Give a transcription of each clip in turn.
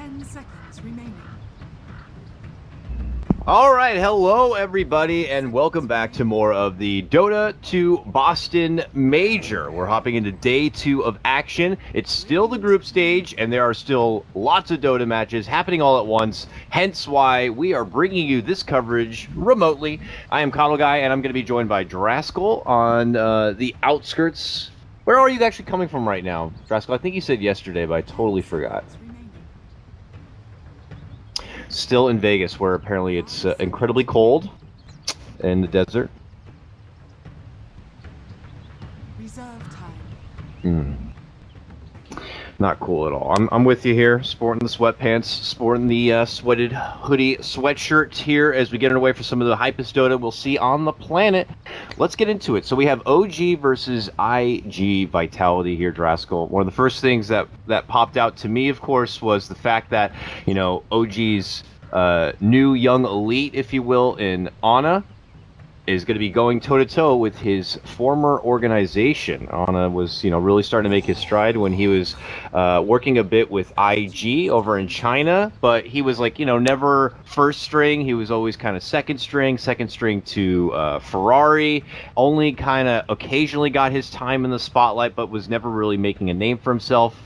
10 seconds remaining. All right, hello everybody, and welcome back to more of the Dota 2 Boston Major. We're hopping into day 2 of action. It's still the group stage, and there are still lots of Dota matches happening all at once, hence why we are bringing you this coverage remotely. I am Coddle Guy, and I'm going to be joined by Draskell on the outskirts. Where are you actually coming from right now, Draskell? I think you said yesterday, but I totally forgot. Still in Vegas, where apparently it's incredibly cold in the desert. Reserve time. Not cool at all. I'm with you here, sporting the sweatpants, sporting the sweated hoodie sweatshirt here as we get away for some of the hypest Dota we'll see on the planet. Let's get into it. So we have OG versus iG.Vitality here, Draskell. One of the first things that popped out to me, of course, was the fact that, you know, OG's new young elite, if you will, in Ana, is going to be going toe-to-toe with his former organization. Ana was, you know, really starting to make his stride when he was working a bit with IG over in China, but he was like, you know, never first string. He was always kind of second string to Ferrari, only kind of occasionally got his time in the spotlight, but was never really making a name for himself.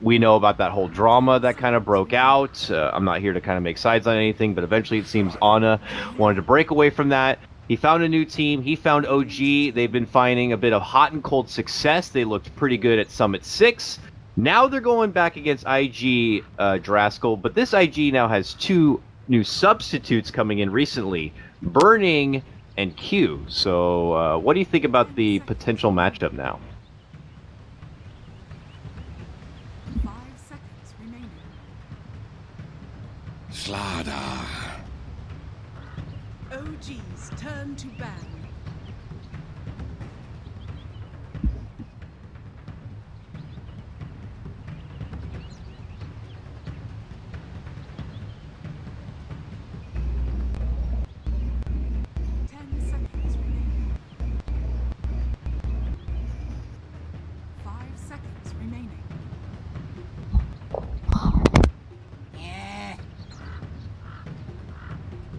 We know about that whole drama that kind of broke out. I'm not here to kind of make sides on anything, but eventually it seems Ana wanted to break away from that. He found a new team. He found OG. They've been finding a bit of hot and cold success. They looked pretty good at Summit 6. Now they're going back against IG, Draskell, but this IG now has two new substitutes coming in recently, Burning and Q. So what do you think about the potential matchup now? 5 seconds remaining. Slada. OG's turn to ban.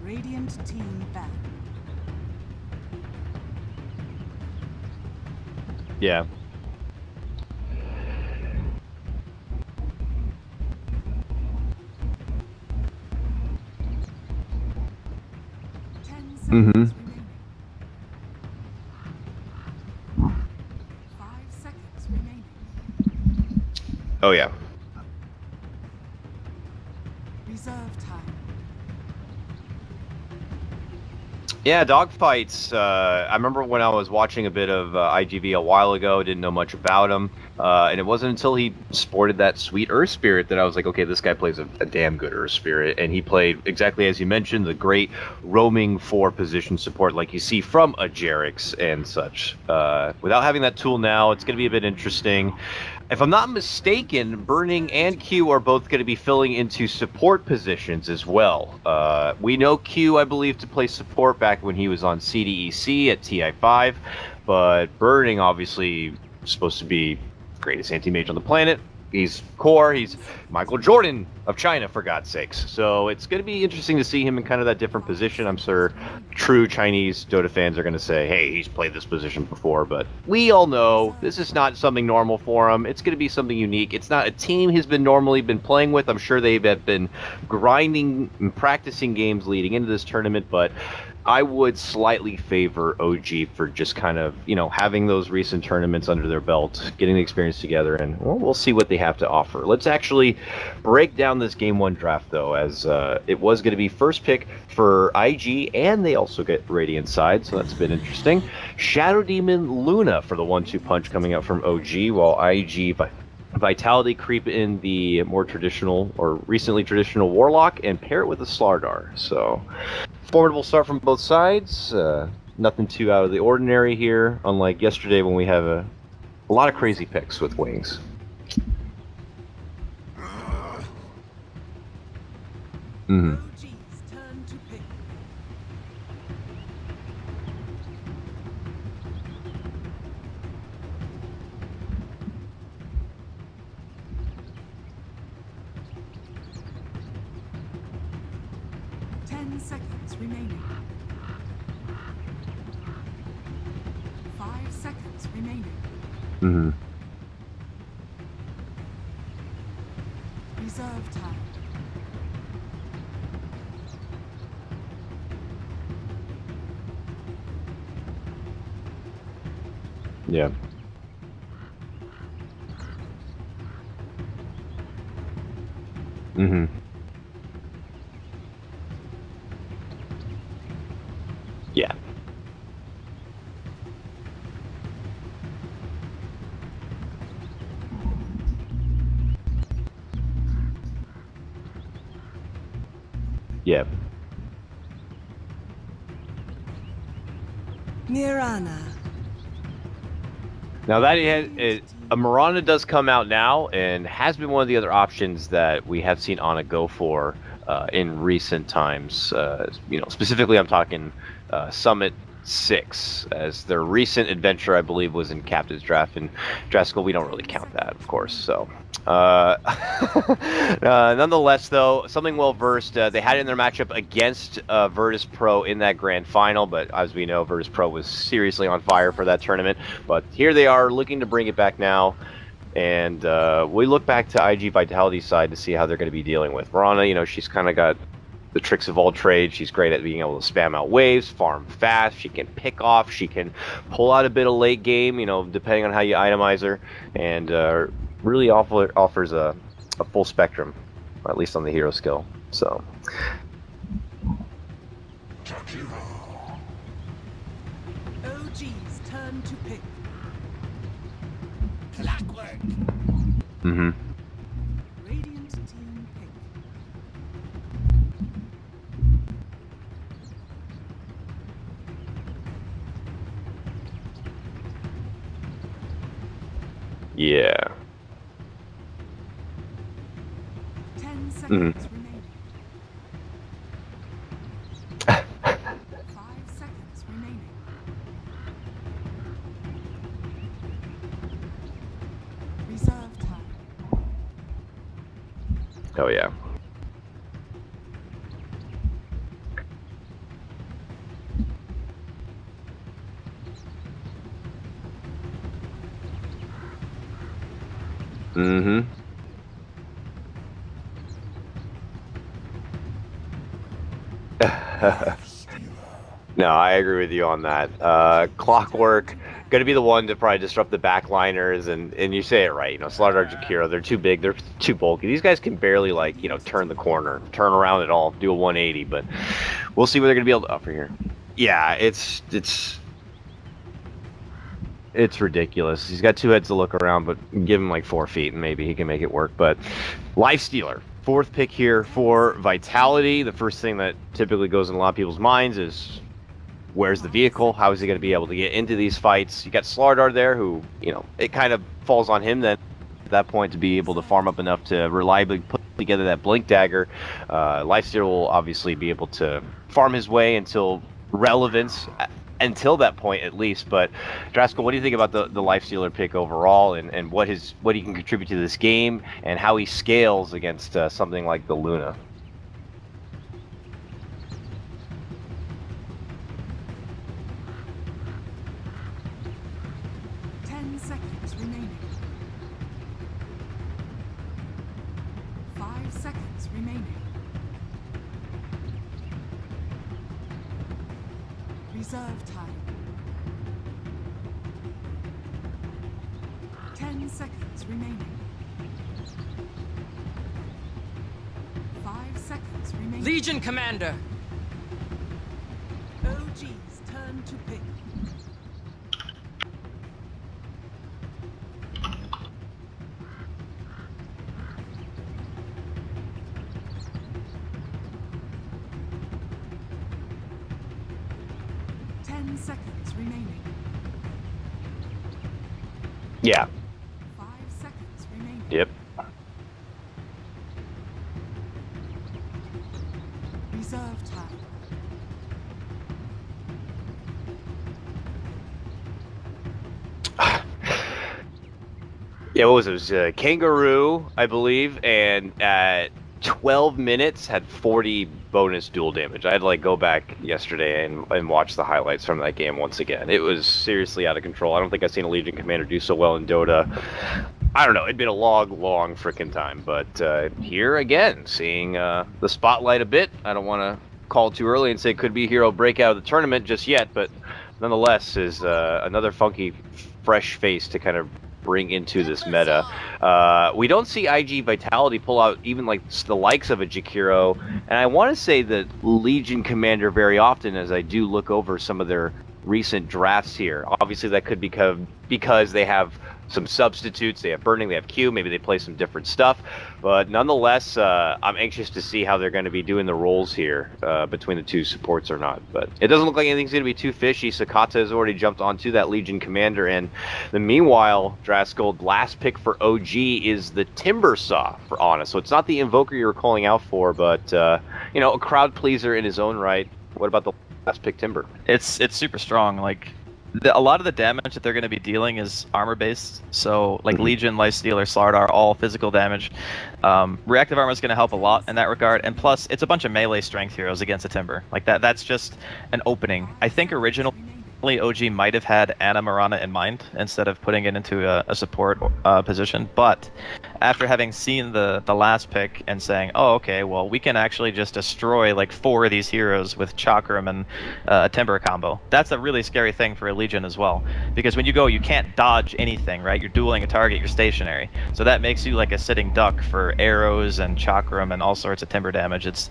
Radiant team ban. Yeah. Mm-hmm. 5 seconds remaining. Oh, yeah. Reserve time. Yeah, dogfights. I remember when I was watching a bit of iG.Vit a while ago, didn't know much about him, and it wasn't until he sported that sweet Earth Spirit that I was like, okay, this guy plays a damn good Earth Spirit, and he played, exactly as you mentioned, the great roaming for position support like you see from a Jerix and such. Without having that tool now, it's going to be a bit interesting. If I'm not mistaken, Burning and Q are both going to be filling into support positions as well. We know Q, I believe, to play support back when he was on CDEC at TI5, but Burning obviously supposed to be the greatest anti-mage on the planet. He's core, he's Michael Jordan of China, for God's sakes. So it's going to be interesting to see him in kind of that different position. I'm sure true Chinese Dota fans are going to say, hey, he's played this position before, but we all know this is not something normal for him. It's going to be something unique. It's not a team he's normally been playing with. I'm sure they've been grinding and practicing games leading into this tournament, but I would slightly favor OG for just kind of, you know, having those recent tournaments under their belt, getting the experience together, and we'll see what they have to offer. Let's actually break down this Game 1 draft, though, as it was going to be first pick for IG, and they also get Radiant side, so that's been interesting. Shadow Demon Luna for the 1-2 punch coming out from OG, while iG.Vitality creep in the more traditional, or recently traditional Warlock, and pair it with a Slardar. So formidable start from both sides. Nothing too out of the ordinary here, unlike yesterday when we have a lot of crazy picks with wings. Mm-hmm. OG's turn to pick. seconds remaining. 5 seconds remaining. Mm-hmm. Reserve time. Yeah. Mm-hmm. Yeah. Yeah. Mirana. Now that a Miranda does come out now and has been one of the other options that we have seen Ana go for in recent times. Specifically, I'm talking Summit 6, as their recent adventure, I believe, was in Captain's Draft. And Dreskel, we don't really count that, of course. So, nonetheless, though, something well versed. They had it in their matchup against Virtus Pro in that grand final, but as we know, Virtus Pro was seriously on fire for that tournament. But here they are looking to bring it back now. And we look back to iG.Vitality's side to see how they're going to be dealing with Mirana. She's kind of got the tricks of all trades. She's great at being able to spam out waves, farm fast. She can pick off. She can pull out a bit of late game, depending on how you itemize her. And really offers a full spectrum, at least on the hero skill. So. OG's turn to pick. Mm-hmm. Radiant team pick. Yeah. 10 seconds remaining. 5 seconds remaining. Reserve time. Oh yeah. Mm-hmm. No, I agree with you on that. Clockwork, going to be the one to probably disrupt the backliners, and you say it right. Slaughter Jakiro, they're too big, they're too bulky. These guys can barely, turn the corner, turn around at all, do a 180, but we'll see what they're going to be able to offer here. Yeah, it's ridiculous. He's got 2 heads to look around, but give him 4 feet, and maybe he can make it work. But Lifestealer, 4th pick here for Vitality. The first thing that typically goes in a lot of people's minds is, where's the vehicle? How is he going to be able to get into these fights? You got Slardar there, who, it kind of falls on him then at that point to be able to farm up enough to reliably put together that Blink Dagger. Lifestealer will obviously be able to farm his way until relevance, until that point at least. But Draskell, what do you think about the Lifestealer pick overall, and what he can contribute to this game, and how he scales against something like the Luna? 10 seconds remaining. 5 seconds remaining. Reserve time. 10 seconds remaining. 5 seconds remaining. Legion Commander! OG's turn to pick. Seconds remaining. Yeah. 5 seconds remaining. Yep. Reserve time. Yeah, what was it? It was Kangaroo, I believe, and at 12 minutes had 40 bonus dual damage. I had to like go back yesterday and watch the highlights from that game once again. It was seriously out of control. I don't think I've seen a Legion commander do so well in Dota. I don't know. It'd been a long freaking time, but here again, seeing the spotlight a bit. I don't want to call too early and say it could be hero breakout of the tournament just yet, but nonetheless is another funky, fresh face to kind of bring into this meta. We don't see iG.Vitality pull out even like the likes of a Jakiro, and I want to say that Legion Commander very often, as I do look over some of their recent drafts here. Obviously, that could be because they have some substitutes. They have Burning, they have Q, maybe they play some different stuff. But nonetheless, I'm anxious to see how they're going to be doing the roles here between the two supports or not. But it doesn't look like anything's going to be too fishy. Sakata has already jumped onto that Legion Commander. And meanwhile, Drasgold, last pick for OG is the Timbersaw for Honest. So it's not the Invoker you were calling out for, but, you know, a crowd pleaser in his own right. What about the last pick Timber? It's super strong. Like, a lot of the damage that they're going to be dealing is armor based. So like Legion, Lifestealer, Slardar, all physical damage. Reactive armor is going to help a lot in that regard. And plus, it's a bunch of melee strength heroes against a Timber. Like that's just an opening. I think originally OG might have had Ana Mirana in mind instead of putting it into a support position, but after having seen the last pick and saying, oh, okay, well, we can actually just destroy like 4 of these heroes with Chakram and a Timber combo. That's a really scary thing for a Legion as well, because when you go, you can't dodge anything, right? You're dueling a target, you're stationary, so that makes you like a sitting duck for arrows and Chakram and all sorts of Timber damage. It's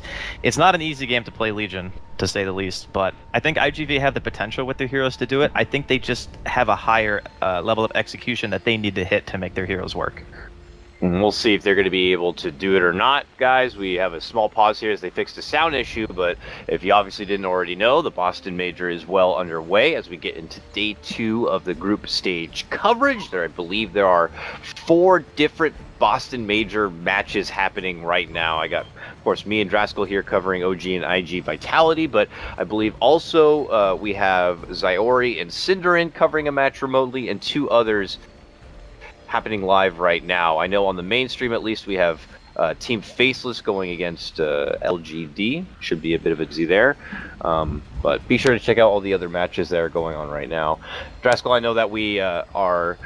not an easy game to play Legion, to say the least, but I think iG.Vit have the potential with their heroes to do it. I think they just have a higher level of execution that they need to hit to make their heroes work. And we'll see if they're going to be able to do it or not, guys. We have a small pause here as they fix the sound issue, but if you obviously didn't already know, the Boston Major is well underway as we get into day 2 of the group stage coverage. I believe there are 4 different Boston Major matches happening right now. I got, of course, me and Draskell here covering OG and iG.Vitality, but I believe also we have Zyori and Cinderin covering a match remotely, and 2 others happening live right now. I know on the main stream, at least, we have Team Faceless going against LGD. Should be a bit of a Z there. But be sure to check out all the other matches that are going on right now. Draskell, I know that we are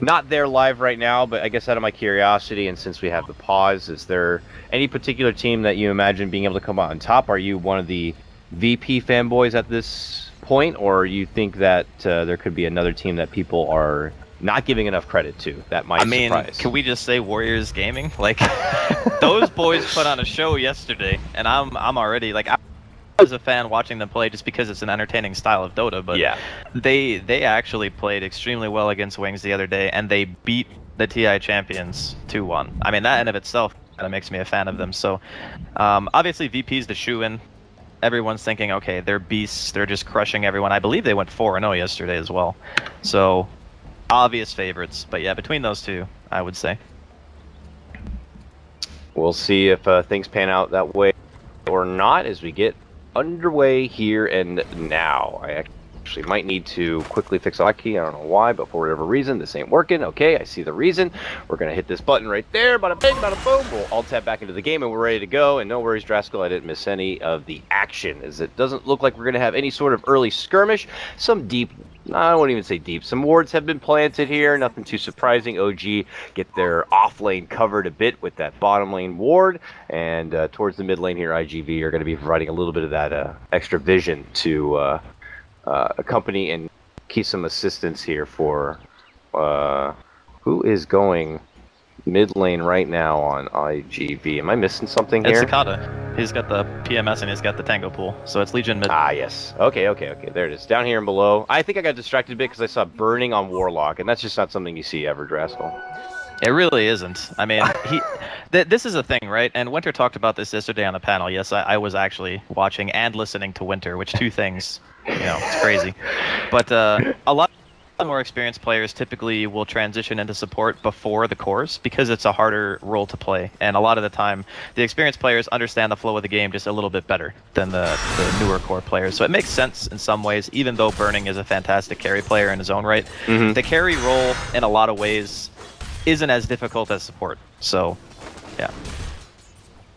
not there live right now, but I guess out of my curiosity, and since we have the pause, is there any particular team that you imagine being able to come out on top? Are you one of the VP fanboys at this point, or you think that there could be another team that people are not giving enough credit to that might surprise? Can we just say Warriors Gaming? Like, those boys put on a show yesterday, and I'm already like, I was a fan watching them play just because it's an entertaining style of Dota. But yeah, they actually played extremely well against Wings the other day, and they beat the TI champions 2-1. I mean, that in of itself kind of makes me a fan of them. So obviously VP's the shoe-in. Everyone's thinking, okay, they're beasts, they're just crushing everyone. I believe they went 4-0 yesterday as well. So obvious favorites, but yeah, between those two, I would say. We'll see if things pan out that way or not as we get underway here and now. I actually might need to quickly fix a key. I don't know why, but for whatever reason, this ain't working. Okay, I see the reason. We're going to hit this button right there. Bada bing, bada boom. We'll alt-tab back into the game, and we're ready to go. And no worries, Draskell, I didn't miss any of the action, as it doesn't look like we're going to have any sort of early skirmish. Some deep, I won't even say deep, some wards have been planted here. Nothing too surprising. OG get their off lane covered a bit with that bottom lane ward, and towards the mid lane here, iG.Vit are going to be providing a little bit of that extra vision to accompany and keep some assistance here for who is going mid lane right now on iG.Vit. Am I missing something here? It's Sakata. He's got the PMS and he's got the Tango pool, so it's Legion mid. Ah, yes. Okay. There it is. Down here and below. I think I got distracted a bit because I saw Burning on Warlock, and that's just not something you see ever, Draskell. It really isn't. I mean, this is a thing, right? And Winter talked about this yesterday on the panel. Yes, I was actually watching and listening to Winter, which two things, you know, it's crazy. But a lot more experienced players typically will transition into support before the cores because it's a harder role to play. And a lot of the time, the experienced players understand the flow of the game just a little bit better than the newer core players. So it makes sense in some ways, even though Burning is a fantastic carry player in his own right. Mm-hmm. The carry role, in a lot of ways, isn't as difficult as support. So, yeah.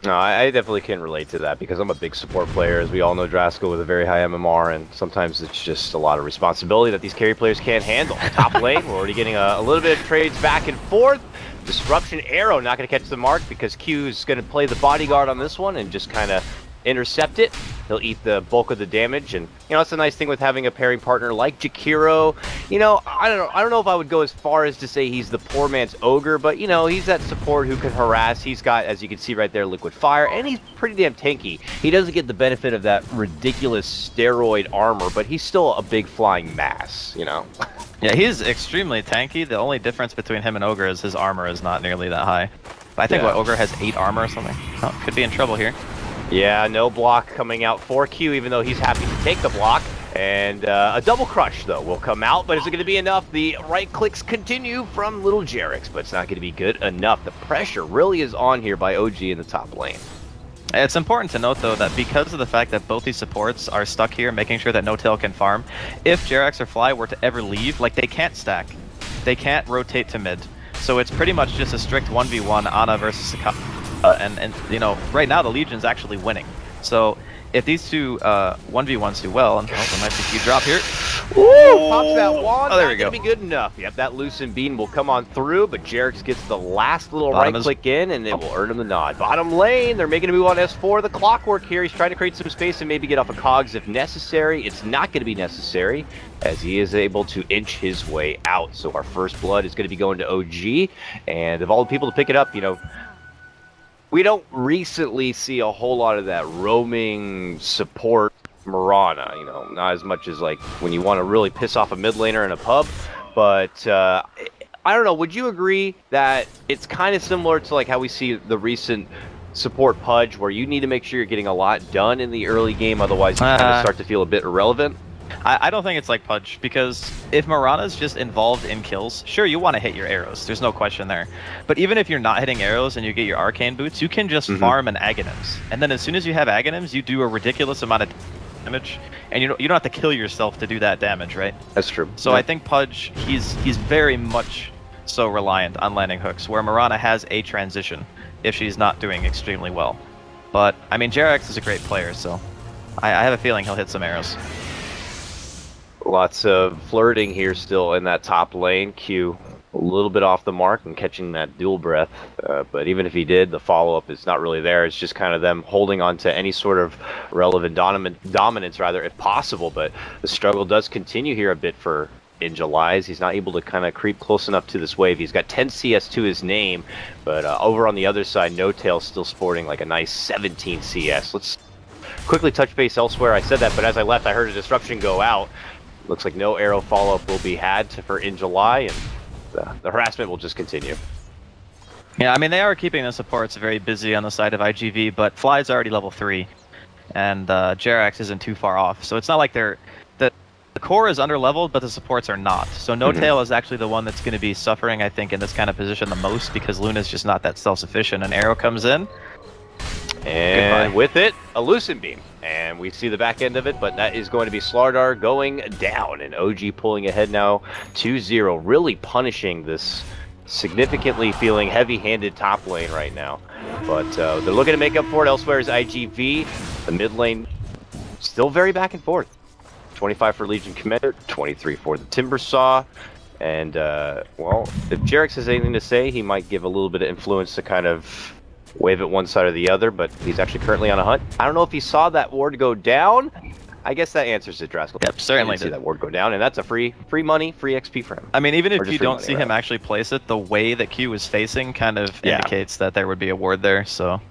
No, I definitely can relate to that because I'm a big support player, as we all know, Draskell with a very high MMR, and sometimes it's just a lot of responsibility that these carry players can't handle. Top lane, we're already getting a little bit of trades back and forth. Disruption arrow not going to catch the mark because Q is going to play the bodyguard on this one and just kind of intercept it. He'll eat the bulk of the damage, and you know, it's a nice thing with having a pairing partner like Jakiro. You know, I don't know if I would go as far as to say he's the poor man's ogre, but you know, he's that support who can harass. He's got, as you can see right there, liquid fire, and he's pretty damn tanky. He doesn't get the benefit of that ridiculous steroid armor, but he's still a big flying mass, you know. Yeah, he's extremely tanky. The only difference between him and Ogre is his armor is not nearly that high. But I think what Ogre has 8 armor or something. Oh, could be in trouble here. Yeah, no block coming out for Q, even though he's happy to take the block. And a double crush, though, will come out, but is it going to be enough? The right clicks continue from Little Jerix, but it's not going to be good enough. The pressure really is on here by OG in the top lane. It's important to note, though, that because of the fact that both these supports are stuck here, making sure that No-Tail can farm, if Jerax or Fly were to ever leave, like, they can't stack. They can't rotate to mid. So it's pretty much just a strict 1v1 Ana versus Sakai. And you know, right now the Legion's actually winning. So if these two 1v1s do well, and there might be a few drop here. Ooh, pops that wand. Oh, there we go. Not gonna be good enough. Yep, that Lucent Bean will come on through, but Jerix gets the last little right click in, and it will earn him the nod. Bottom lane, they're making a move on S4. The clockwork here, he's trying to create some space and maybe get off of cogs if necessary. It's not going to be necessary, as he is able to inch his way out. So our first blood is going to be going to OG, and of all the people to pick it up, you know, we don't recently see a whole lot of that roaming support Mirana, you know, not as much as like when you want to really piss off a mid laner in a pub, but I don't know, would you agree that it's kind of similar to like how we see the recent support Pudge, where you need to make sure you're getting a lot done in the early game, otherwise you kind of start to feel a bit irrelevant? I don't think it's like Pudge, because if Mirana's just involved in kills, sure, you want to hit your arrows. There's no question there. But even if you're not hitting arrows and you get your arcane boots, you can just farm an Aghanims. And then as soon as you have Aghanims, you do a ridiculous amount of damage, and you don't have to kill yourself to do that damage, right? That's true. So I think Pudge, he's very much so reliant on landing hooks, where Mirana has a transition if she's not doing extremely well. But, I mean, Jerax is a great player, so I have a feeling he'll hit some arrows. Lots of flirting here still in that top lane. Q a little bit off the mark and catching that dual breath. But even if he did, the follow-up is not really there. It's just kind of them holding on to any sort of relevant dominance, rather, if possible. But the struggle does continue here a bit for iG.Vitality. He's not able to kind of creep close enough to this wave. He's got 10 CS to his name, but over on the other side, No-Tail still sporting like a nice 17 CS. Let's quickly touch base elsewhere. I said that, but as I left, I heard a disruption go out. Looks like no arrow follow-up will be had for iG.Vitality, and the harassment will just continue. Yeah, I mean, they are keeping the supports very busy on the side of iG.Vit, but Fly's already level 3, and Jerax isn't too far off. So it's not like the core is under-leveled, but the supports are not. So No-Tail is actually the one that's going to be suffering, I think, in this kind of position the most, because Luna's just not that self-sufficient. An arrow comes in, and with it, a Lucent Beam. And we see the back end of it, but that is going to be Slardar going down, and OG pulling ahead now 2-0, really punishing this significantly feeling heavy-handed top lane right now. But they're looking to make up for it. Elsewhere is iG.Vit. The mid lane still very back and forth. 25 for Legion Commander, 23 for the Timbersaw. And, well, if Jerax has anything to say, he might give a little bit of influence to kind of wave it one side or the other, but he's actually currently on a hunt. I don't know if he saw that ward go down. I guess that answers it, Draskell. Yep, certainly did. See that ward go down, and that's a free money, free XP for him. I mean, even if you don't see him actually place it, the way that Q is facing kind of indicates that there would be a ward there, so...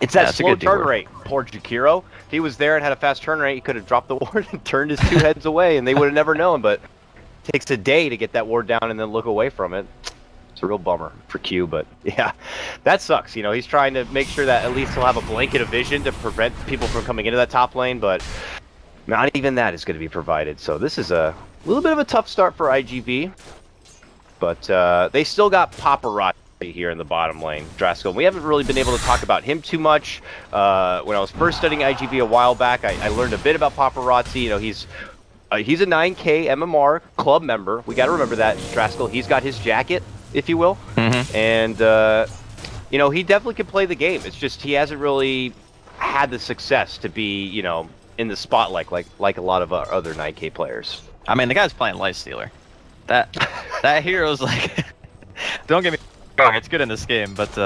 It's that slow turn rate. Poor Jakiro. If he was there and had a fast turn rate, he could have dropped the ward and turned his 2 heads away, and they would have never known, but it takes a day to get that ward down and then look away from it. It's a real bummer for Q, but yeah, that sucks. You know, he's trying to make sure that at least he'll have a blanket of vision to prevent people from coming into that top lane, but not even that is going to be provided. So this is a little bit of a tough start for iG.Vit, but they still got Paparazzi here in the bottom lane, Draskell. We haven't really been able to talk about him too much. When I was first studying iG.Vit a while back, I learned a bit about Paparazzi. You know, he's a 9K MMR club member. We got to remember that, Draskell. He's got his jacket, if you will. And you know, he definitely can play the game. It's just he hasn't really had the success to be, you know, in the spotlight like a lot of other 9K players. I mean, the guy's playing Lifestealer. That hero's like, don't get me wrong, it's good in this game, but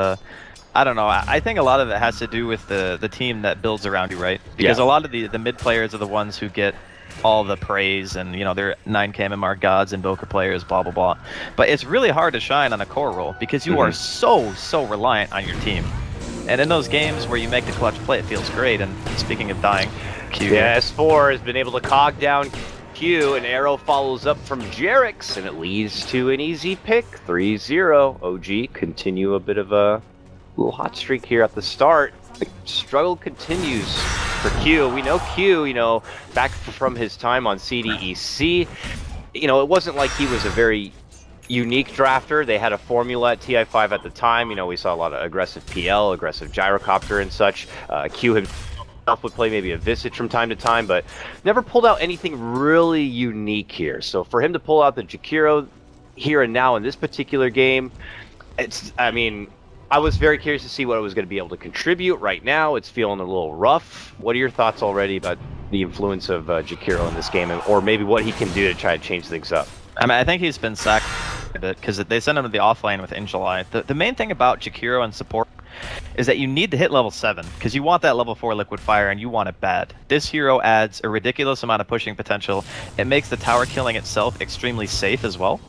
I don't know. I think a lot of it has to do with the team that builds around you, right? Because a lot of the mid players are the ones who get all the praise, and you know they're 9K MMR gods, Invoker players, blah blah blah. But it's really hard to shine on a core role because you are so reliant on your team. And in those games where you make the clutch play, it feels great. And speaking of dying, Q. Yeah, S4 has been able to cog down Q. An arrow follows up from Jerix, and it leads to an easy pick. 3-0. OG continue a bit of a little hot streak here at the start. The struggle continues for Q. We know Q, you know, back from his time on CDEC, you know, it wasn't like he was a very unique drafter. They had a formula at TI5 at the time. You know, we saw a lot of aggressive PL, aggressive gyrocopter and such. Q himself would play maybe a Visage from time to time, but never pulled out anything really unique here. So for him to pull out the Jakiro here and now in this particular game, I mean, I was very curious to see what it was going to be able to contribute. Right now, it's feeling a little rough. What are your thoughts already about the influence of Jakiro in this game, or maybe what he can do to try to change things up? I mean, I think he's been sacked a bit because they sent him to the offlane with Injuly. The main thing about Jakiro and support is that you need to hit level 7 because you want that level 4 liquid fire and you want it bad. This hero adds a ridiculous amount of pushing potential. It makes the tower killing itself extremely safe as well.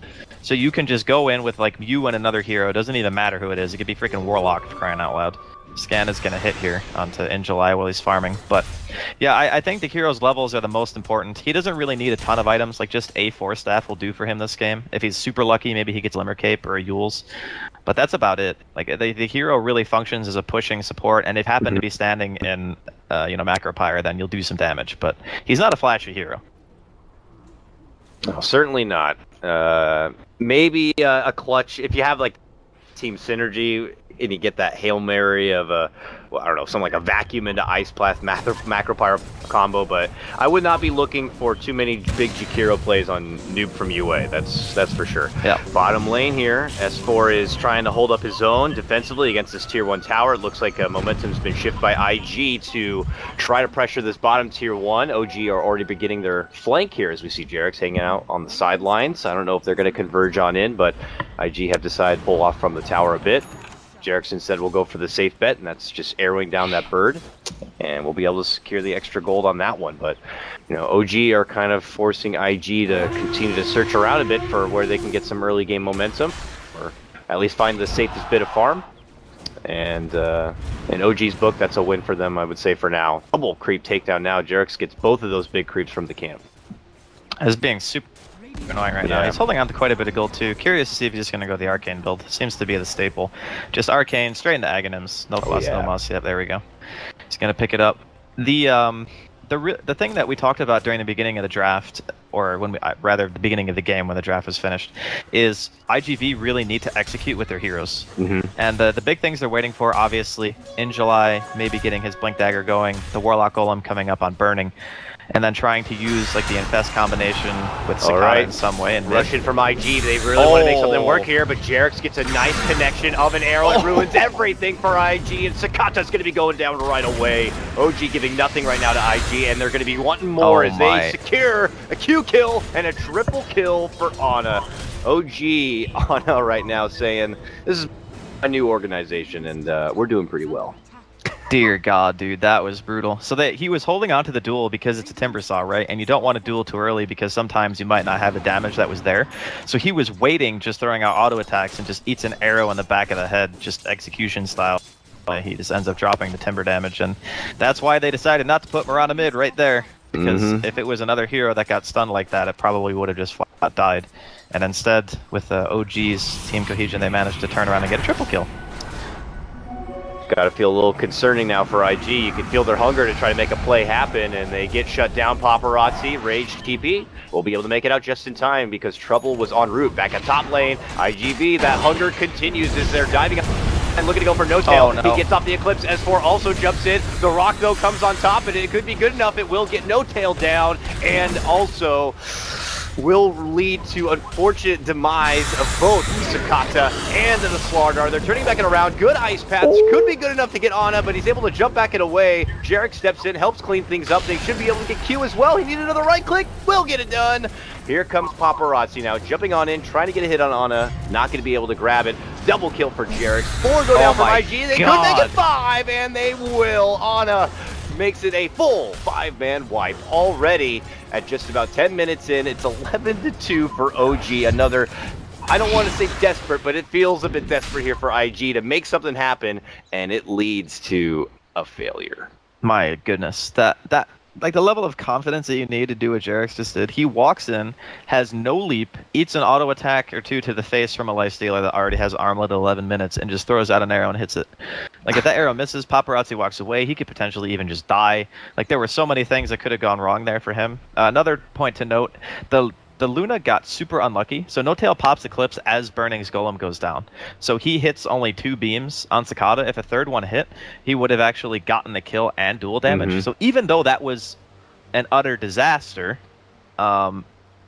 So you can just go in with like you and another hero. It doesn't even matter who it is. It could be freaking Warlock for crying out loud. Scan is going to hit here onto Injuly while he's farming. But yeah, I think the hero's levels are the most important. He doesn't really need a ton of items. Like just a 4 staff will do for him this game. If he's super lucky, maybe he gets Limmer Cape or a Yule's. But that's about it. Like the hero really functions as a pushing support, and if happen to be standing in you know, Macro Pyre, then you'll do some damage. But he's not a flashy hero. No, certainly not. Maybe a clutch if you have like team synergy and you get that Hail Mary of a, well, I don't know, something like a vacuum into Ice Blast Macro Pyre combo, but I would not be looking for too many big Jakiro plays on Noob from UA. That's for sure. Yeah. Bottom lane here, S4 is trying to hold up his own defensively against this tier 1 tower. It looks like momentum's been shifted by IG to try to pressure this bottom tier 1. OG are already beginning their flank here as we see Jerix hanging out on the sidelines. I don't know if they're going to converge on in, but IG have decided to pull off from the tower a bit. Jerix said we'll go for the safe bet, and that's just arrowing down that bird, and we'll be able to secure the extra gold on that one. But you know, OG are kind of forcing IG to continue to search around a bit for where they can get some early game momentum, or at least find the safest bit of farm. And in OG's book, that's a win for them, I would say, for now. Double creep takedown now. Jerix gets both of those big creeps from the camp. As being super annoying right now. He's holding on to quite a bit of gold too. Curious to see if he's just going to go the Arcane build. Seems to be the staple. Just Arcane, straight into Aghanims. No fuss, no muss. Yep, there we go. He's going to pick it up. The thing that we talked about during the beginning of the draft, or when rather the beginning of the game when the draft was finished, is iG.Vit really need to execute with their heroes. And the big things they're waiting for, obviously, in July, maybe getting his Blink Dagger going, the Warlock Golem coming up on Burning, and then trying to use like the Infest combination with Sakata in some way. And Rushing from IG, they really want to make something work here, but Jerix gets a nice connection of an arrow. It ruins everything for IG, and Sakata's going to be going down right away. OG giving nothing right now to IG, and they're going to be wanting more as they secure a Q kill and a triple kill for Ana. OG, Ana right now saying, this is a new organization, and we're doing pretty well. Dear God, dude, that was brutal. So that he was holding on to the duel because it's a Timber Saw, right? And you don't want to duel too early because sometimes you might not have the damage that was there. So he was waiting, just throwing out auto attacks, and just eats an arrow in the back of the head, just execution style. He just ends up dropping the Timber damage, and that's why they decided not to put Mirana mid right there. Because if it was another hero that got stunned like that, it probably would have just flat died. And instead, with OG's team cohesion, they managed to turn around and get a triple kill. Gotta feel a little concerning now for IG. You can feel their hunger to try to make a play happen, and they get shut down. Paparazzi, Raged TP, will be able to make it out just in time because Trouble was en route back at top lane. iG.Vit, that hunger continues as they're diving up and looking to go for No Tail. He gets off the Eclipse. S4 also jumps in. The Rock, though, comes on top, and it could be good enough. It will get No Tail down, and also will lead to unfortunate demise of both Sakata and the Slardar. They're turning back and around. Good ice paths. Could be good enough to get Ana, but he's able to jump back and away. Jarek steps in, helps clean things up. They should be able to get Q as well. He needed another right click. Will get it done. Here comes Paparazzi now, jumping on in, trying to get a hit on Ana. Not going to be able to grab it. Double kill for Jarek. 4 go down from IG. They could make it 5, and they will. Ana makes it a full 5-man wipe already at just about 10 minutes in. It's 11-2 for OG. Another, I don't want to say desperate, but it feels a bit desperate here for IG to make something happen, and it leads to a failure. My goodness, that like the level of confidence that you need to do what Jarek's just did. He walks in, has no leap, eats an auto attack or two to the face from a lifestealer that already has armlet at 11 minutes, and just throws out an arrow and hits it. Like if that arrow misses, Paparazzi walks away. He could potentially even just die. Like there were so many things that could have gone wrong there for him. Another point to note: the Luna got super unlucky, so No Tail pops Eclipse as Burning's Golem goes down. So he hits only 2 beams on Sakata. If a third one hit, he would have actually gotten the kill and dual damage. So even though that was an utter disaster,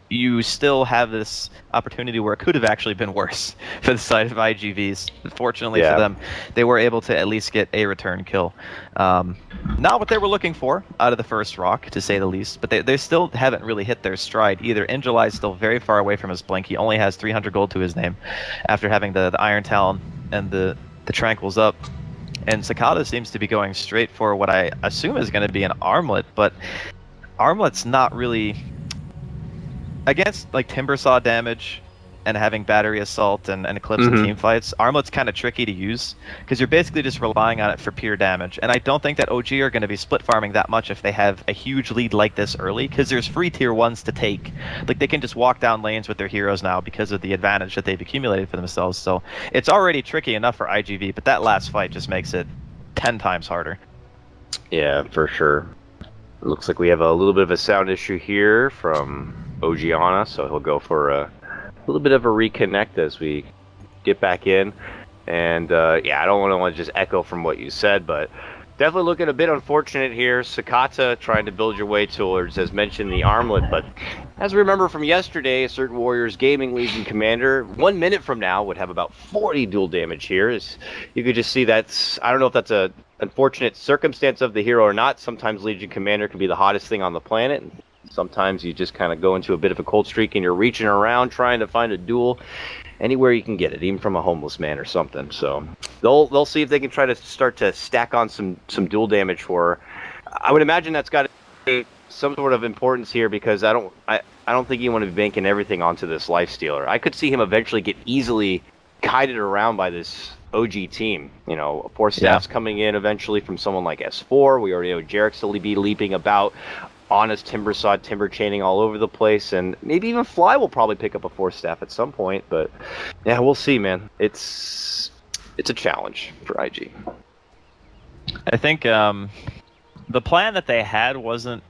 you still have this opportunity where it could have actually been worse for the side of iG.Vs. Fortunately for them, they were able to at least get a return kill. Not what they were looking for out of the first rock, to say the least, but they still haven't really hit their stride either. Injuly is still very far away from his blink. He only has 300 gold to his name after having the Iron Talon and the Tranquils up. And Sakata seems to be going straight for what I assume is going to be an armlet, but armlet's not really... Against like Timbersaw damage and having battery assault and Eclipse in team fights, armlet's kind of tricky to use because you're basically just relying on it for pure damage. And I don't think that OG are going to be split farming that much if they have a huge lead like this early, because there's free tier 1s to take. Like they can just walk down lanes with their heroes now because of the advantage that they've accumulated for themselves. So it's already tricky enough for iG.Vit, but that last fight just makes it 10 times harder. Yeah, for sure. It looks like we have a little bit of a sound issue here from OG Ana, so he'll go for a little bit of a reconnect as we get back in. And yeah, I don't want to just echo from what you said, but definitely looking a bit unfortunate here. Sakata trying to build your way towards, as mentioned, the armlet, but as we remember from yesterday, a certain Warriors Gaming Legion commander 1 minute from now would have about 40 dual damage here. You could just see that's, I don't know if that's a unfortunate circumstance of the hero or not. Sometimes Legion commander can be the hottest thing on the planet. Sometimes you just kind of go into a bit of a cold streak and you're reaching around trying to find a duel anywhere you can get it, even from a homeless man or something. So they'll see if they can try to start to stack on some dual damage for her. I would imagine that's got to be some sort of importance here, because I don't think you want to be banking everything onto this lifestealer. I could see him eventually get easily guided around by this OG team. You know, 4 staffs coming in eventually from someone like S4. We already know Jarek's still be leaping about. Ana's Timbersaw, timber chaining all over the place, and maybe even Fly will probably pick up a 4 staff at some point. But yeah, we'll see, man. It's a challenge for IG. I think the plan that they had wasn't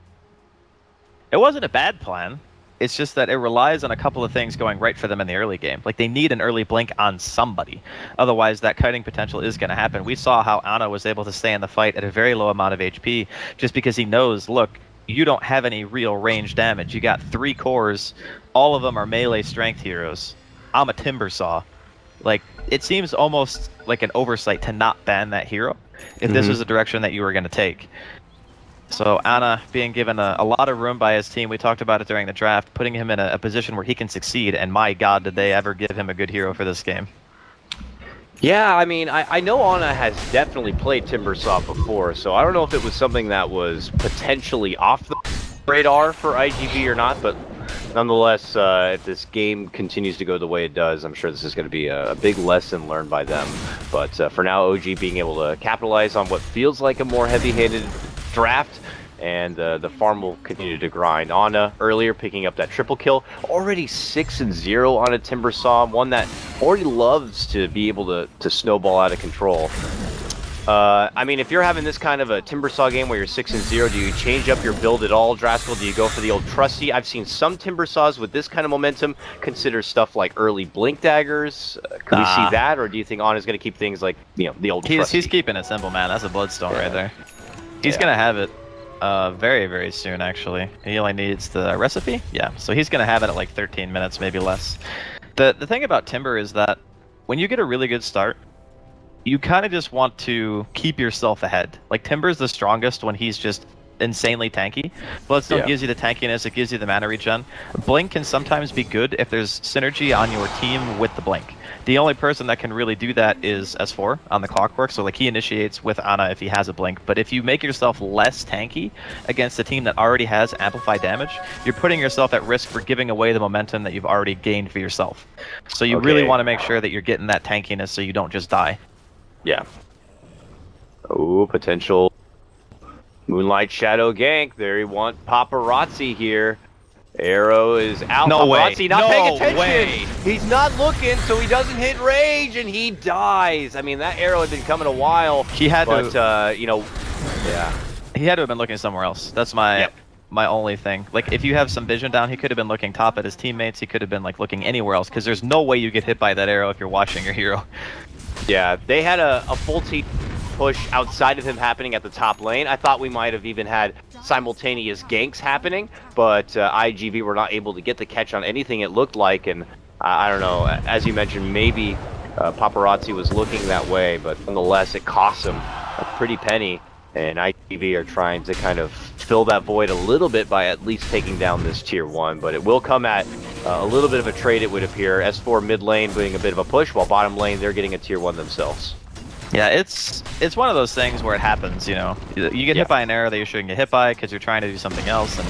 a bad plan. It's just that it relies on a couple of things going right for them in the early game. Like, they need an early blink on somebody. Otherwise, that kiting potential is going to happen. We saw how Ana was able to stay in the fight at a very low amount of HP just because he knows, look, you don't have any real range damage. You got 3 cores. All of them are melee strength heroes. I'm a Timbersaw. Like, it seems almost like an oversight to not ban that hero if this was the direction that you were going to take. So Ana being given a lot of room by his team. We talked about it during the draft, putting him in a position where he can succeed, and my god, did they ever give him a good hero for this game. Yeah, I mean, I know Ana has definitely played Timbersaw before, so I don't know if it was something that was potentially off the radar for iG.Vit or not, but nonetheless, if this game continues to go the way it does, I'm sure this is going to be a big lesson learned by them. But for now, OG being able to capitalize on what feels like a more heavy-handed draft, and the farm will continue to grind. Ana earlier picking up that triple kill, already 6-0 on a Timbersaw, one that already loves to be able to snowball out of control. I mean, if you're having this kind of a Timbersaw game where you're 6-0, do you change up your build at all, Draskell? Do you go for the old trusty? I've seen some Timbersaws with this kind of momentum consider stuff like early blink daggers. Could we see that, or do you think Ana's going to keep things like, you know, the old trusty? He's keeping it simple, man. That's a bloodstone right there. He's going to have it. Very, very soon, actually. He only needs the recipe? Yeah, so he's going to have it at like 13 minutes, maybe less. The thing about Timber is that when you get a really good start, you kind of just want to keep yourself ahead. Like, Timber's the strongest when he's just insanely tanky. Bloodstone gives you the tankiness, it gives you the mana regen. Blink can sometimes be good if there's synergy on your team with the Blink. The only person that can really do that is S4 on the Clockwork, so like he initiates with Ana if he has a Blink. But if you make yourself less tanky against a team that already has amplified damage, you're putting yourself at risk for giving away the momentum that you've already gained for yourself. So you really want to make sure that you're getting that tankiness so you don't just die. Yeah. Oh, potential Moonlight Shadow gank. They want paparazzi here. Arrow is out. No paparazzi way. not No paying attention. way. He's not looking, so he doesn't hit rage, and he dies. I mean, that arrow had been coming a while. He had to, you know, yeah. He had to have been looking somewhere else. That's my only thing. Like, if you have some vision down, he could have been looking top at his teammates. He could have been like looking anywhere else, because there's no way you get hit by that arrow if you're watching your hero. Yeah, they had a full team push outside of him happening at the top lane. I thought we might have even had simultaneous ganks happening, but iG.Vit were not able to get the catch on anything it looked like, and I don't know, as you mentioned, maybe paparazzi was looking that way, but nonetheless it cost him a pretty penny, and iG.Vit are trying to kind of fill that void a little bit by at least taking down this tier 1, but it will come at a little bit of a trade, it would appear. S4 mid lane doing a bit of a push, while bottom lane they're getting a tier 1 themselves. Yeah, it's one of those things where it happens, you know. You get hit by an arrow that you shouldn't get hit by because you're trying to do something else, and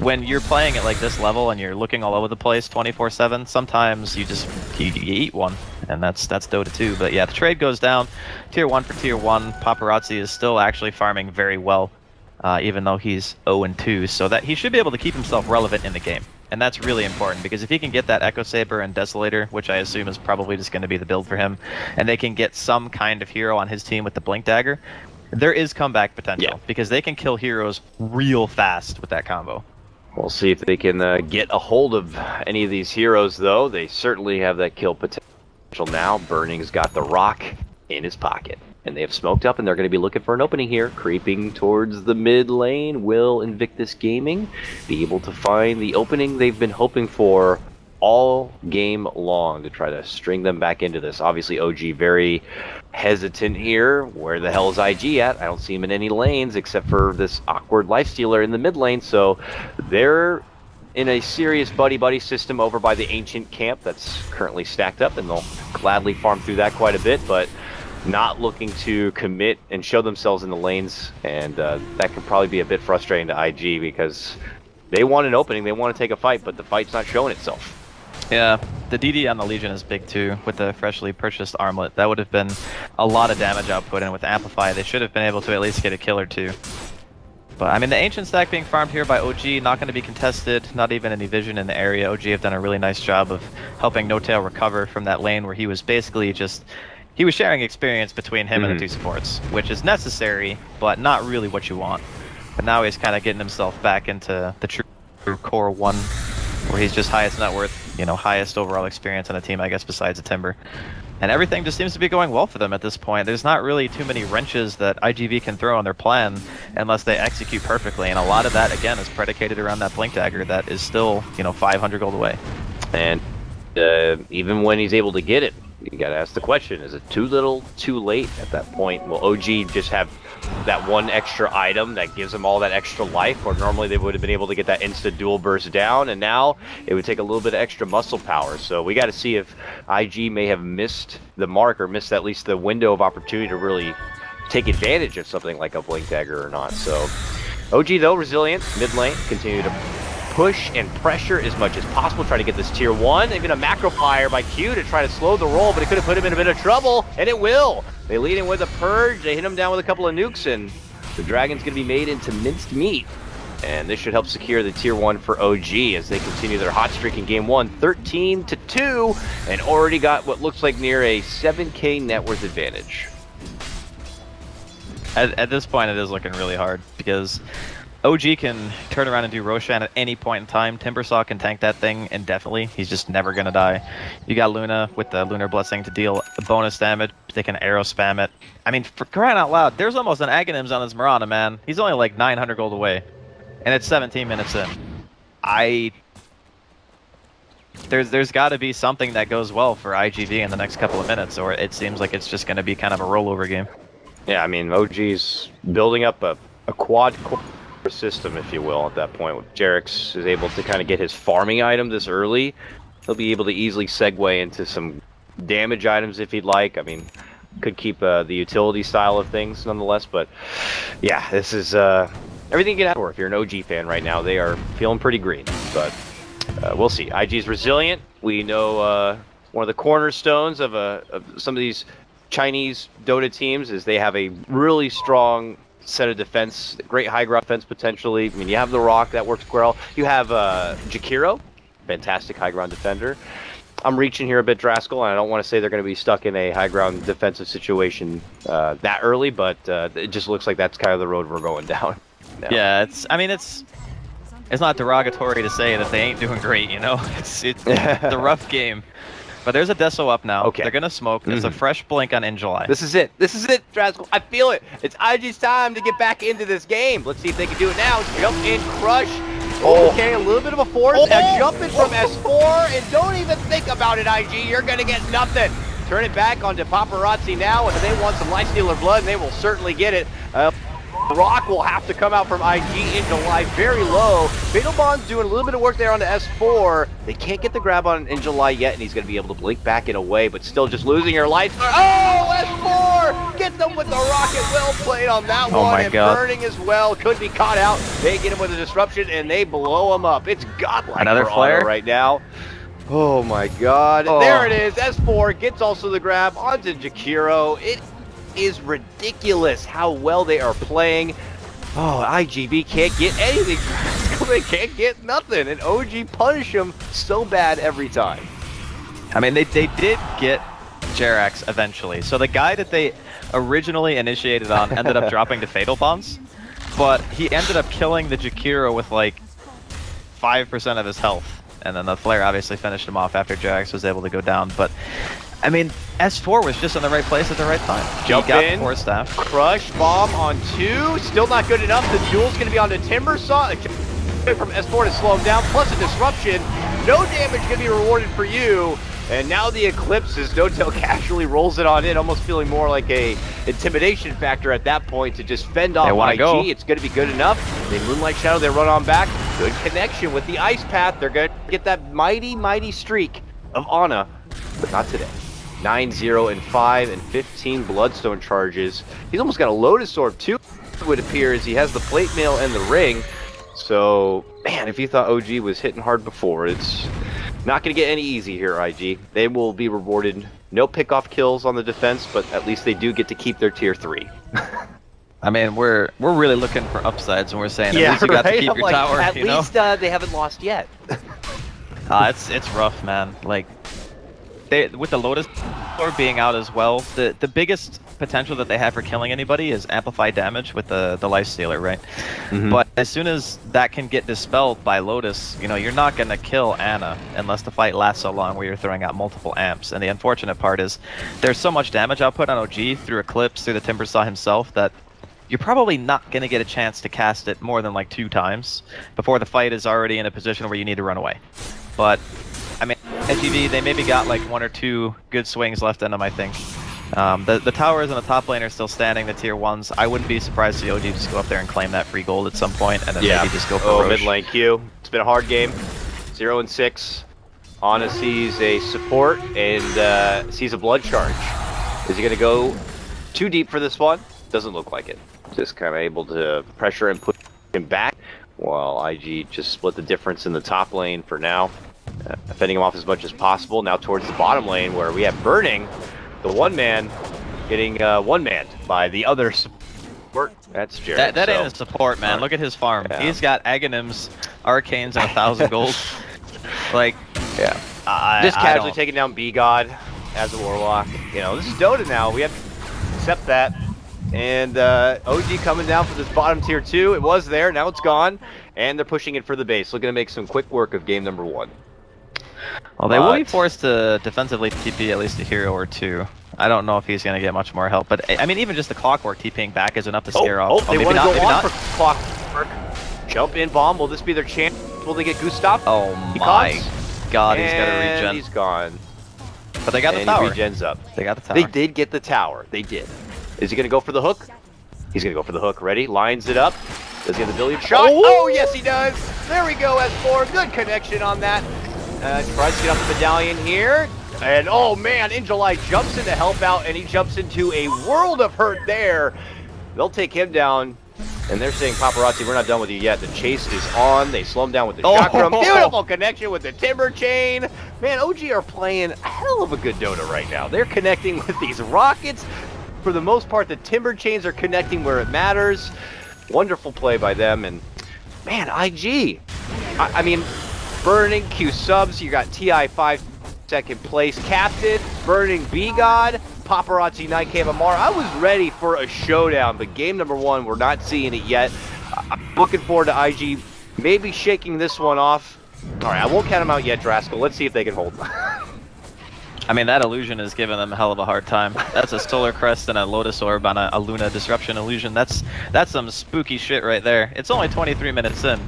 when you're playing at like this level and you're looking all over the place 24/7, sometimes you just you eat one, and that's Dota 2. But yeah, the trade goes down, tier 1 for tier 1. Paparazzi is still actually farming very well, even though he's 0-2, so that he should be able to keep himself relevant in the game. And that's really important, because if he can get that Echo Saber and Desolator, which I assume is probably just going to be the build for him, and they can get some kind of hero on his team with the Blink Dagger, there is comeback potential, because they can kill heroes real fast with that combo. We'll see if they can get a hold of any of these heroes, though. They certainly have that kill potential now. Burning's got the rock in his pocket. And they have smoked up, and they're going to be looking for an opening here. Creeping towards the mid lane. Will Invictus Gaming be able to find the opening they've been hoping for all game long to try to string them back into this? Obviously, OG very hesitant here. Where the hell is iG at? I don't see him in any lanes except for this awkward lifestealer in the mid lane. So they're in a serious buddy-buddy system over by the Ancient camp that's currently stacked up, and they'll gladly farm through that quite a bit, but not looking to commit and show themselves in the lanes, and that could probably be a bit frustrating to iG, because they want an opening, they want to take a fight, but the fight's not showing itself. Yeah, the DD on the Legion is big too, with the freshly purchased armlet. That would have been a lot of damage output, and with Amplify, they should have been able to at least get a kill or two. But I mean, the Ancient stack being farmed here by OG, not going to be contested, not even any vision in the area. OG have done a really nice job of helping No-Tail recover from that lane where he was basically just... He was sharing experience between him and the two supports, which is necessary, but not really what you want. But now he's kind of getting himself back into the true core 1, where he's just highest net worth, you know, highest overall experience on the team, I guess, besides a Timber. And everything just seems to be going well for them at this point. There's not really too many wrenches that iG.Vit can throw on their plan unless they execute perfectly. And a lot of that, again, is predicated around that Blink Dagger that is still, you know, 500 gold away. And even when he's able to get it, you gotta ask the question, is it too little, too late at that point? Will OG just have that one extra item that gives them all that extra life, or normally they would have been able to get that instant dual burst down, and now it would take a little bit of extra muscle power. So we got to see if iG may have missed the mark, or missed at least the window of opportunity to really take advantage of something like a Blink Dagger or not. So OG, though, resilient, mid lane, continue to push and pressure as much as possible, try to get this tier 1. Even a macro fire by Q to try to slow the roll, but it could have put him in a bit of trouble, and it will. They lead him with a purge, they hit him down with a couple of nukes, and the dragon's going to be made into minced meat. And this should help secure the tier 1 for OG as they continue their hot streak in game 1, 13-2, and already got what looks like near a 7k net worth advantage. At this point, it is looking really hard, because OG can turn around and do Roshan at any point in time. Timbersaw can tank that thing indefinitely. He's just never gonna die. You got Luna with the Lunar Blessing to deal the bonus damage. They can arrow spam it. I mean, for crying out loud, there's almost an Aghanims on his Mirana, man. He's only like 900 gold away, and it's 17 minutes in. There's got to be something that goes well for iG.Vit in the next couple of minutes, or it seems like it's just going to be kind of a rollover game. Yeah, I mean, OG's building up a quad core system, if you will, at that point. Jarex is able to kind of get his farming item this early. He'll be able to easily segue into some damage items if he'd like. I mean, could keep the utility style of things nonetheless, but yeah, this is everything you can ask for if you're an OG fan right now. They are feeling pretty green, but we'll see. IG's resilient. We know one of the cornerstones of some of these Chinese Dota teams is they have a really strong set of defense, great high ground defense potentially. I mean, you have the Rock, that works well. You have Jakiro, fantastic high ground defender. I'm reaching here a bit, Draskell, and I don't want to say they're going to be stuck in a high ground defensive situation that early, but it just looks like that's kind of the road we're going down now. Yeah, it's not derogatory to say that they ain't doing great, you know? It's a rough game. But there's a Deso up now. Okay. They're going to smoke. There's a fresh blink on July. This is it. This is it, Draskell. I feel it. It's IG's time to get back into this game. Let's see if they can do it now. Jump in, crush. Okay, a little bit of a force. Now jump in from S4, and don't even think about it, IG. You're going to get nothing. Turn it back onto Paparazzi now, and if they want some Lightstealer blood, they will certainly get it. Rock will have to come out from IG in July very low. Fatal Bond's doing a little bit of work there on the S4. They can't get the grab on in July yet, and he's going to be able to blink back in a way, but still just losing your life. Oh, S4! Get them with the rocket. Well played on that one. My and God. Burning as well. Could be caught out. They get him with a disruption, and they blow him up. It's godlike Another for flare Honor right now. Oh my God. Oh. There it is. S4 gets also the grab onto Jakiro. It is ridiculous how well they are playing. Oh, iG.Vit can't get anything. They can't get nothing, and OG punish them so bad every time. I mean, they did get Jerax eventually. So the guy that they originally initiated on ended up dropping to Fatal Bonds, but he ended up killing the Jakiro with like 5% of his health. And then the flare obviously finished him off after Jerax was able to go down. But I mean, S4 was just in the right place at the right time. Jump he got in, the force staff. Crush bomb on 2, still not good enough. The duel's going to be on the Timbersaw from S4 to slow him down, plus a disruption. No damage going to be rewarded for you. And now the Eclipse, as Notel casually rolls it on in, almost feeling more like a intimidation factor at that point to just fend off IG. Go. It's going to be good enough. They Moonlight Shadow, they run on back. Good connection with the Ice Path. They're going to get that mighty, mighty streak of Ana, but not today. 9-0 and 5 and 15 Bloodstone charges. He's almost got a Lotus Orb too, it would appear, as he has the plate mail and the ring. So, man, if you thought OG was hitting hard before, it's not going to get any easy here, IG. They will be rewarded no pickoff kills on the defense, but at least they do get to keep their tier 3. I mean, we're really looking for upsides, and we're saying at least you got to keep your tower. At you know? least they haven't lost yet. It's rough, man. Like, with the Lotus Orb being out as well, the biggest potential that they have for killing anybody is amplified damage with the Lifestealer, right? But as soon as that can get dispelled by Lotus, you know, you're not going to kill Ana unless the fight lasts so long where you're throwing out multiple amps. And the unfortunate part is there's so much damage output on OG through Eclipse, through the Timbersaw himself, that you're probably not going to get a chance to cast it more than like 2 times before the fight is already in a position where you need to run away. But I mean, iG.Vit, they maybe got like 1 or 2 good swings left in them, I think. The towers and the top lane are still standing, the tier 1s. I wouldn't be surprised to see OG just go up there and claim that free gold at some point, and then maybe just go for Roche. Mid lane Q. It's been a hard game. 0 and 6. Ana sees a support and sees a blood charge. Is he going to go too deep for this one? Doesn't look like it. Just kind of able to pressure and put him back, while IG just split the difference in the top lane for now. Fending him off as much as possible. Now towards the bottom lane, where we have Burning, the one man, getting one-manned by the other support. That's Jared. That ain't a support, man. Look at his farm. Yeah. He's got Aghanims, Arcanes, and 1,000 gold. Like, yeah. Just casually taking down B-God as a Warlock. You know, this is Dota now. We have to accept that. And OG coming down for this bottom tier 2. It was there, now it's gone. And they're pushing it for the base. Looking to make some quick work of game number 1. Well, they will be forced to defensively TP at least a hero or two. I don't know if he's going to get much more help, but I mean, even just the clockwork TPing back is enough to scare off. They maybe want to not, go maybe on not. for clockwork. Jump in bomb. Will this be their chance? Will they get Gustav? Oh my god, he's got to regen. He's gone. But they got the tower. He regens up. They got the tower. They did get the tower. They did. Is he going to go for the hook? He's going to go for the hook. Ready? Lines it up. Does he have the billion shot? Oh, yes, he does. There we go, S4. Good connection on that. Tries to get up the medallion here. And oh man, Injuly jumps in to help out, and he jumps into a world of hurt there. They'll take him down, and they're saying, Paparazzi, we're not done with you yet. The chase is on. They slow him down with the chakram. Beautiful connection with the timber chain. Man, OG are playing a hell of a good Dota right now. They're connecting with these rockets. For the most part, the timber chains are connecting where it matters. Wonderful play by them, and man, IG. I mean, burning Q subs. You got TI 5 second place captain, burning B-God, Paparazzi, Night Cave, Amar. I was ready for a showdown, but game number 1, we're not seeing it yet. I'm looking forward to IG maybe shaking this one off. All right, I won't count them out yet, Draskell. Let's see if they can hold. I mean, that illusion is giving them a hell of a hard time. That's a Solar Crest and a Lotus Orb on a Luna Disruption illusion. That's some spooky shit right there. It's only 23 minutes in.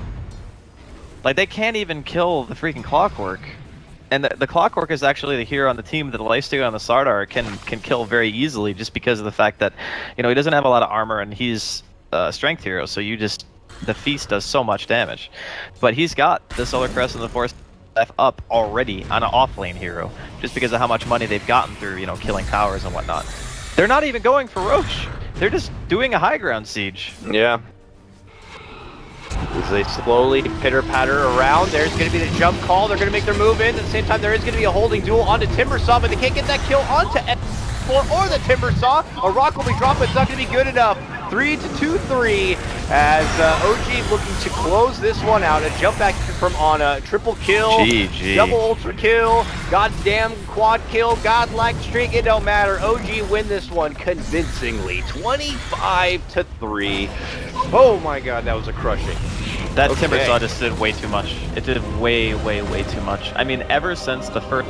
Like, they can't even kill the freaking Clockwork. And the Clockwork is actually the hero on the team that the Lifesteal and the Sardar can kill very easily, just because of the fact that, you know, he doesn't have a lot of armor and he's a strength hero, so the Feast does so much damage. But he's got the Solar Crest and the Force F up already on an off-lane hero, just because of how much money they've gotten through, you know, killing towers and whatnot. They're not even going for Roche. They're just doing a high ground siege. Yeah. As they slowly pitter-patter around, there's going to be the jump call. They're going to make their move in. At the same time, there is going to be a holding duel onto Timbersaw, but they can't get that kill onto S4 or the Timbersaw. A rock will be dropped, but it's not going to be good enough. 3-2-3 as OG looking to close this one out. A jump back from Ana. Triple kill. GG. Double ultra kill. Goddamn quad kill. Godlike streak. It don't matter. OG win this one convincingly. 25-3. Oh my god, that was a crushing. That Timbersaw just did way too much. It did way, way, way too much. I mean, ever since the first